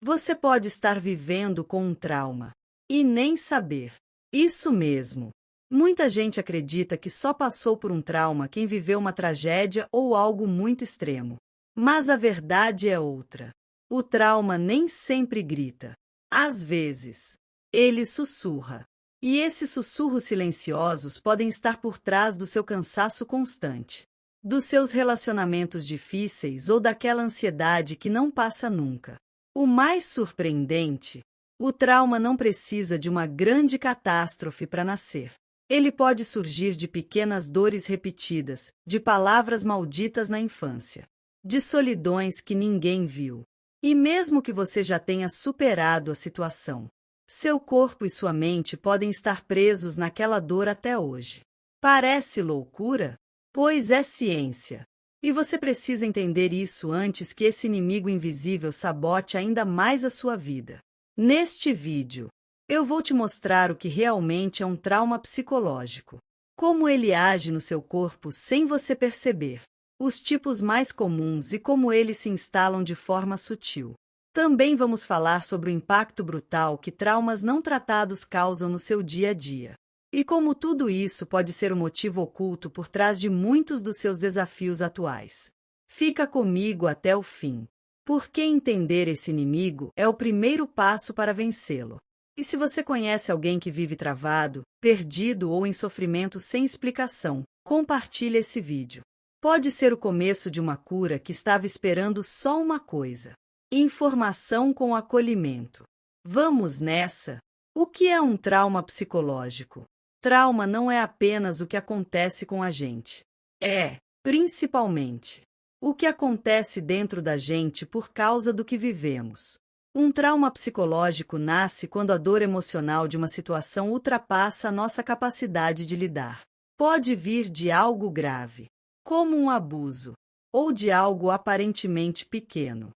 Você pode estar vivendo com um trauma e nem saber. Isso mesmo. Muita gente acredita que só passou por um trauma quem viveu uma tragédia ou algo muito extremo. Mas a verdade é outra. O trauma nem sempre grita. Às vezes, ele sussurra. E esses sussurros silenciosos podem estar por trás do seu cansaço constante, dos seus relacionamentos difíceis ou daquela ansiedade que não passa nunca. O mais surpreendente, o trauma não precisa de uma grande catástrofe para nascer. Ele pode surgir de pequenas dores repetidas, de palavras malditas na infância, de solidões que ninguém viu. E mesmo que você já tenha superado a situação, seu corpo e sua mente podem estar presos naquela dor até hoje. Parece loucura? Pois é ciência. E você precisa entender isso antes que esse inimigo invisível sabote ainda mais a sua vida. Neste vídeo, eu vou te mostrar o que realmente é um trauma psicológico, como ele age no seu corpo sem você perceber, os tipos mais comuns e como eles se instalam de forma sutil. Também vamos falar sobre o impacto brutal que traumas não tratados causam no seu dia a dia. E como tudo isso pode ser o motivo oculto por trás de muitos dos seus desafios atuais. Fica comigo até o fim, porque entender esse inimigo é o primeiro passo para vencê-lo. E se você conhece alguém que vive travado, perdido ou em sofrimento sem explicação, compartilhe esse vídeo. Pode ser o começo de uma cura que estava esperando só uma coisa: informação com acolhimento. Vamos nessa! O que é um trauma psicológico? Trauma não é apenas o que acontece com a gente. É, principalmente, o que acontece dentro da gente por causa do que vivemos. Um trauma psicológico nasce quando a dor emocional de uma situação ultrapassa a nossa capacidade de lidar. Pode vir de algo grave, como um abuso, ou de algo aparentemente pequeno,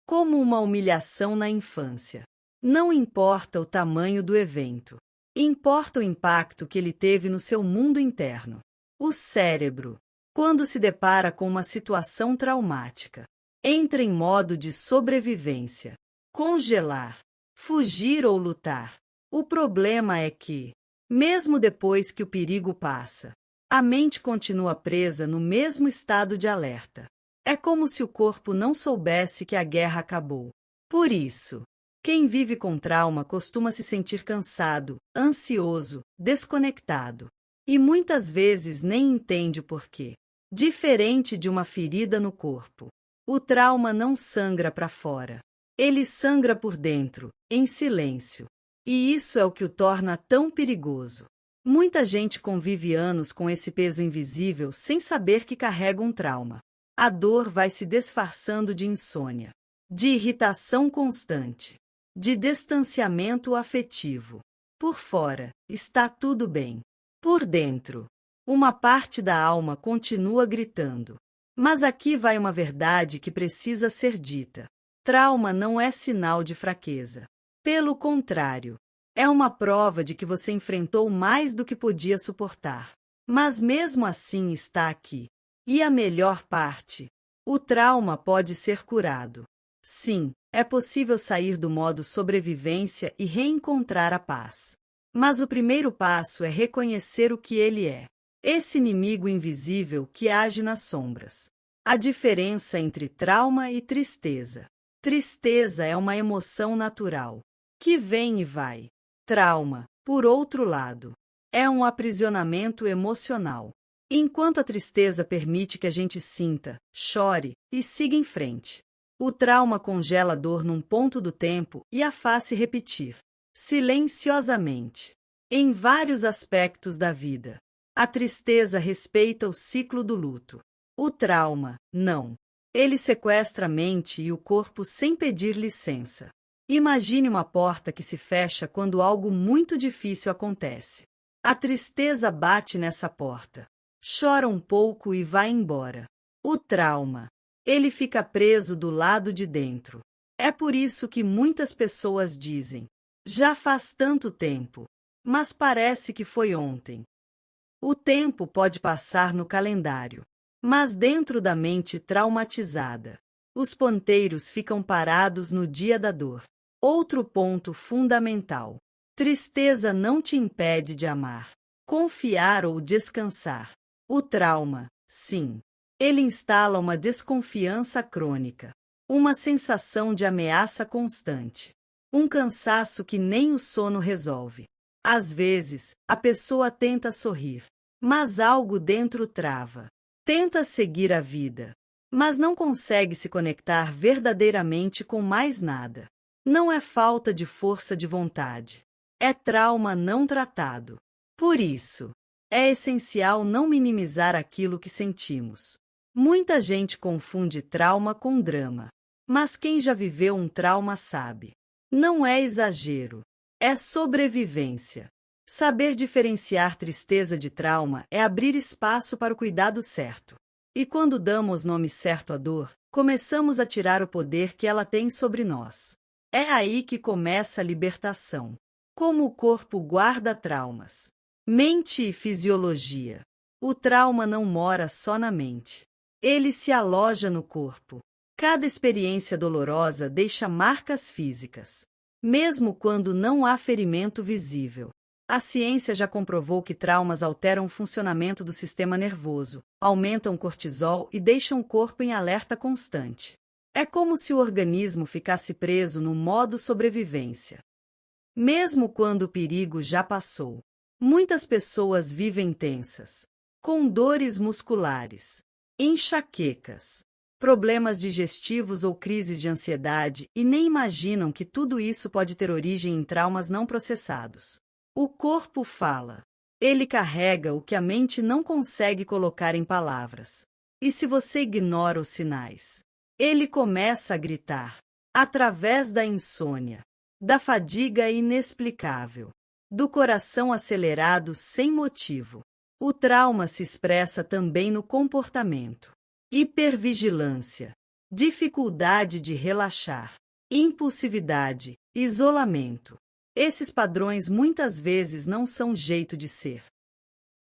como uma humilhação na infância. Não importa o tamanho do evento. Importa o impacto que ele teve no seu mundo interno. O cérebro, quando se depara com uma situação traumática, entra em modo de sobrevivência, congelar, fugir ou lutar. O problema é que, mesmo depois que o perigo passa, a mente continua presa no mesmo estado de alerta. É como se o corpo não soubesse que a guerra acabou. Por isso, quem vive com trauma costuma se sentir cansado, ansioso, desconectado. E muitas vezes nem entende o porquê. Diferente de uma ferida no corpo, o trauma não sangra para fora. Ele sangra por dentro, em silêncio. E isso é o que o torna tão perigoso. Muita gente convive anos com esse peso invisível sem saber que carrega um trauma. A dor vai se disfarçando de insônia, de irritação constante, de distanciamento afetivo. Por fora, está tudo bem. Por dentro, uma parte da alma continua gritando. Mas aqui vai uma verdade que precisa ser dita. Trauma não é sinal de fraqueza. Pelo contrário, é uma prova de que você enfrentou mais do que podia suportar. Mas mesmo assim está aqui. E a melhor parte: o trauma pode ser curado. Sim, é possível sair do modo sobrevivência e reencontrar a paz. Mas o primeiro passo é reconhecer o que ele é. Esse inimigo invisível que age nas sombras. A diferença entre trauma e tristeza. Tristeza é uma emoção natural, que vem e vai. Trauma, por outro lado, é um aprisionamento emocional. Enquanto a tristeza permite que a gente sinta, chore e siga em frente, o trauma congela a dor num ponto do tempo e a faz se repetir, silenciosamente, em vários aspectos da vida. A tristeza respeita o ciclo do luto. O trauma, não. Ele sequestra a mente e o corpo sem pedir licença. Imagine uma porta que se fecha quando algo muito difícil acontece. A tristeza bate nessa porta, chora um pouco e vai embora. O trauma, ele fica preso do lado de dentro. É por isso que muitas pessoas dizem: já faz tanto tempo, mas parece que foi ontem. O tempo pode passar no calendário, mas dentro da mente traumatizada, Os ponteiros ficam parados no dia da dor. Outro ponto fundamental. Tristeza não te impede de amar, confiar ou descansar. O trauma, sim. Ele instala uma desconfiança crônica, uma sensação de ameaça constante, um cansaço que nem o sono resolve. Às vezes, a pessoa tenta sorrir, mas algo dentro trava. Tenta seguir a vida, mas não consegue se conectar verdadeiramente com mais nada. Não é falta de força de vontade. É trauma não tratado. Por isso, é essencial não minimizar aquilo que sentimos. Muita gente confunde trauma com drama. Mas quem já viveu um trauma sabe. Não é exagero. É sobrevivência. Saber diferenciar tristeza de trauma é abrir espaço para o cuidado certo. E quando damos nome certo à dor, começamos a tirar o poder que ela tem sobre nós. É aí que começa a libertação. Como o corpo guarda traumas. Mente e fisiologia. O trauma não mora só na mente. Ele se aloja no corpo. Cada experiência dolorosa deixa marcas físicas, mesmo quando não há ferimento visível. A ciência já comprovou que traumas alteram o funcionamento do sistema nervoso, aumentam o cortisol e deixam o corpo em alerta constante. É como se o organismo ficasse preso no modo sobrevivência. Mesmo quando o perigo já passou, muitas pessoas vivem tensas, com dores musculares, enxaquecas, problemas digestivos ou crises de ansiedade e nem imaginam que tudo isso pode ter origem em traumas não processados. O corpo fala. Ele carrega o que a mente não consegue colocar em palavras. E se você ignora os sinais, ele começa a gritar, através da insônia, da fadiga inexplicável, do coração acelerado sem motivo. O trauma se expressa também no comportamento. Hipervigilância, dificuldade de relaxar, impulsividade, isolamento. Esses padrões muitas vezes não são jeito de ser,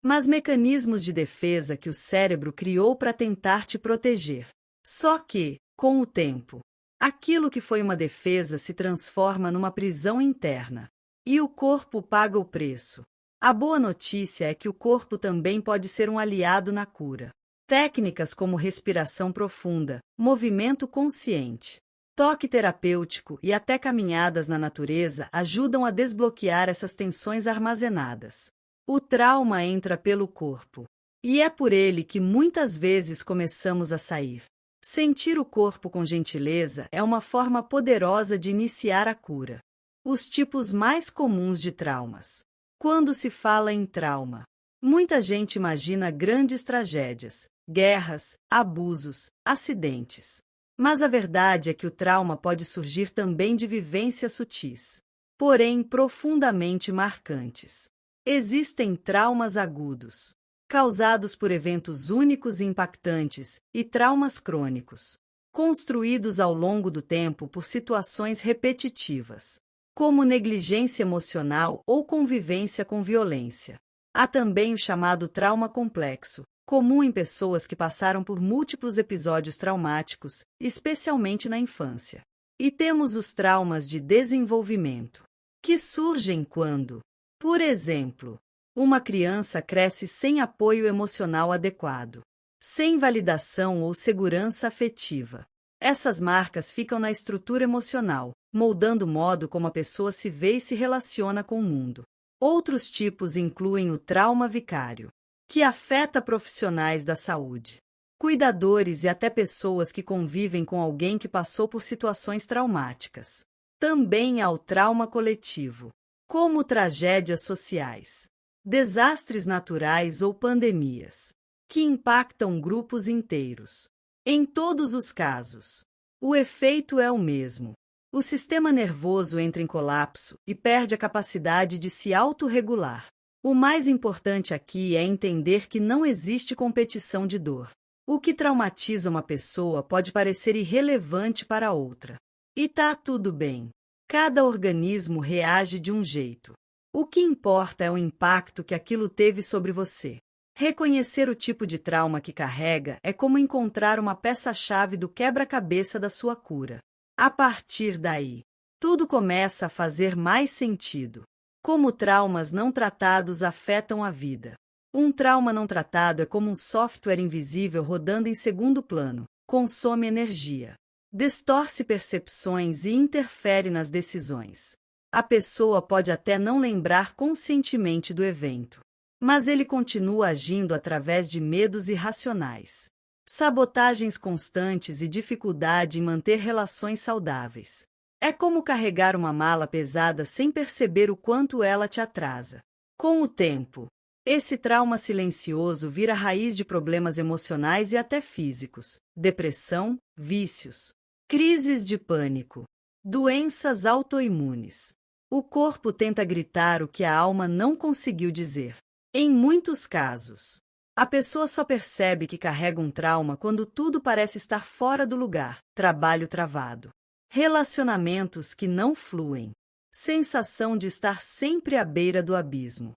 mas mecanismos de defesa que o cérebro criou para tentar te proteger. Só que, com o tempo, aquilo que foi uma defesa se transforma numa prisão interna, e o corpo paga o preço. A boa notícia é que o corpo também pode ser um aliado na cura. Técnicas como respiração profunda, movimento consciente, toque terapêutico e até caminhadas na natureza ajudam a desbloquear essas tensões armazenadas. O trauma entra pelo corpo, e é por ele que muitas vezes começamos a sair. Sentir o corpo com gentileza é uma forma poderosa de iniciar a cura. Os tipos mais comuns de traumas. Quando se fala em trauma, muita gente imagina grandes tragédias, guerras, abusos, acidentes. Mas a verdade é que o trauma pode surgir também de vivências sutis, porém profundamente marcantes. Existem traumas agudos, causados por eventos únicos e impactantes, e traumas crônicos, construídos ao longo do tempo por situações repetitivas, como negligência emocional ou convivência com violência. Há também o chamado trauma complexo, comum em pessoas que passaram por múltiplos episódios traumáticos, especialmente na infância. E temos os traumas de desenvolvimento, que surgem quando, por exemplo, uma criança cresce sem apoio emocional adequado, sem validação ou segurança afetiva. Essas marcas ficam na estrutura emocional, moldando o modo como a pessoa se vê e se relaciona com o mundo. Outros tipos incluem o trauma vicário, que afeta profissionais da saúde, cuidadores e até pessoas que convivem com alguém que passou por situações traumáticas. Também há o trauma coletivo, como tragédias sociais, desastres naturais ou pandemias, que impactam grupos inteiros. Em todos os casos, o efeito é o mesmo. O sistema nervoso entra em colapso e perde a capacidade de se autorregular. O mais importante aqui é entender que não existe competição de dor. O que traumatiza uma pessoa pode parecer irrelevante para outra. E tá tudo bem. Cada organismo reage de um jeito. O que importa é o impacto que aquilo teve sobre você. Reconhecer o tipo de trauma que carrega é como encontrar uma peça-chave do quebra-cabeça da sua cura. A partir daí, tudo começa a fazer mais sentido. Como traumas não tratados afetam a vida. Um trauma não tratado é como um software invisível rodando em segundo plano, consome energia, distorce percepções e interfere nas decisões. A pessoa pode até não lembrar conscientemente do evento, mas ele continua agindo através de medos irracionais, sabotagens constantes e dificuldade em manter relações saudáveis. É como carregar uma mala pesada sem perceber o quanto ela te atrasa. Com o tempo, esse trauma silencioso vira raiz de problemas emocionais e até físicos, depressão, vícios, crises de pânico, doenças autoimunes. O corpo tenta gritar o que a alma não conseguiu dizer. Em muitos casos, a pessoa só percebe que carrega um trauma quando tudo parece estar fora do lugar, trabalho travado, relacionamentos que não fluem, sensação de estar sempre à beira do abismo.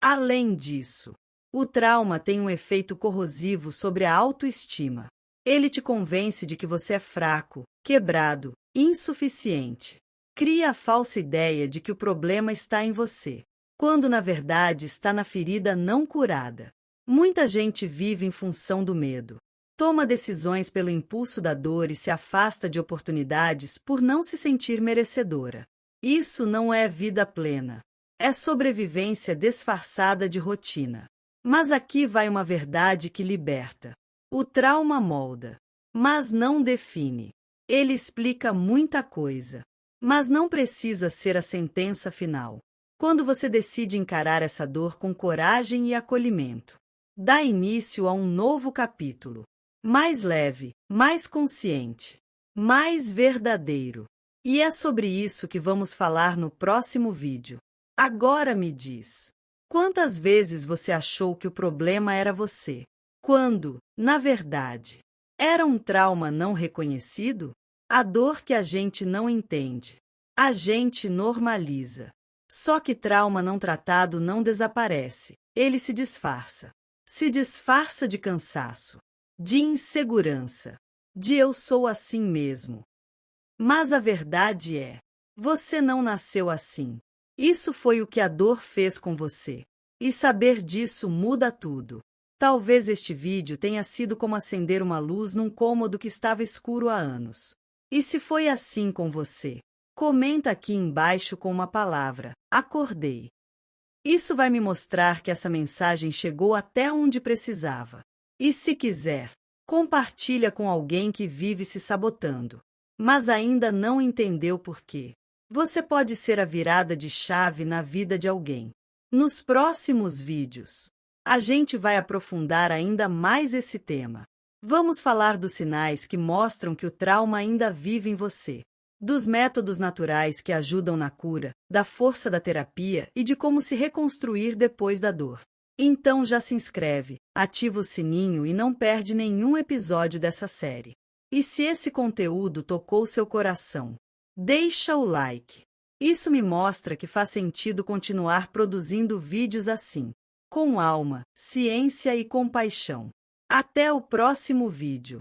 Além disso, o trauma tem um efeito corrosivo sobre a autoestima. Ele te convence de que você é fraco, quebrado, insuficiente. Cria a falsa ideia de que o problema está em você, quando na verdade está na ferida não curada. Muita gente vive em função do medo. Toma decisões pelo impulso da dor e se afasta de oportunidades por não se sentir merecedora. Isso não é vida plena. É sobrevivência disfarçada de rotina. Mas aqui vai uma verdade que liberta. O trauma molda, mas não define. Ele explica muita coisa, mas não precisa ser a sentença final. Quando você decide encarar essa dor com coragem e acolhimento, dá início a um novo capítulo. Mais leve, mais consciente, mais verdadeiro. E é sobre isso que vamos falar no próximo vídeo. Agora me diz, quantas vezes você achou que o problema era você, quando, na verdade, era um trauma não reconhecido? A dor que a gente não entende, a gente normaliza. Só que trauma não tratado não desaparece, ele se disfarça. Se disfarça de cansaço, de insegurança, de eu sou assim mesmo. Mas a verdade é, você não nasceu assim. Isso foi o que a dor fez com você. E saber disso muda tudo. Talvez este vídeo tenha sido como acender uma luz num cômodo que estava escuro há anos. E se foi assim com você, comenta aqui embaixo com uma palavra: acordei. Isso vai me mostrar que essa mensagem chegou até onde precisava. E se quiser, compartilha com alguém que vive se sabotando, mas ainda não entendeu por quê. Você pode ser a virada de chave na vida de alguém. Nos próximos vídeos, a gente vai aprofundar ainda mais esse tema. Vamos falar dos sinais que mostram que o trauma ainda vive em você, dos métodos naturais que ajudam na cura, da força da terapia e de como se reconstruir depois da dor. Então já se inscreve, ativa o sininho e não perde nenhum episódio dessa série. E se esse conteúdo tocou seu coração, deixa o like. Isso me mostra que faz sentido continuar produzindo vídeos assim, com alma, ciência e compaixão. Até o próximo vídeo.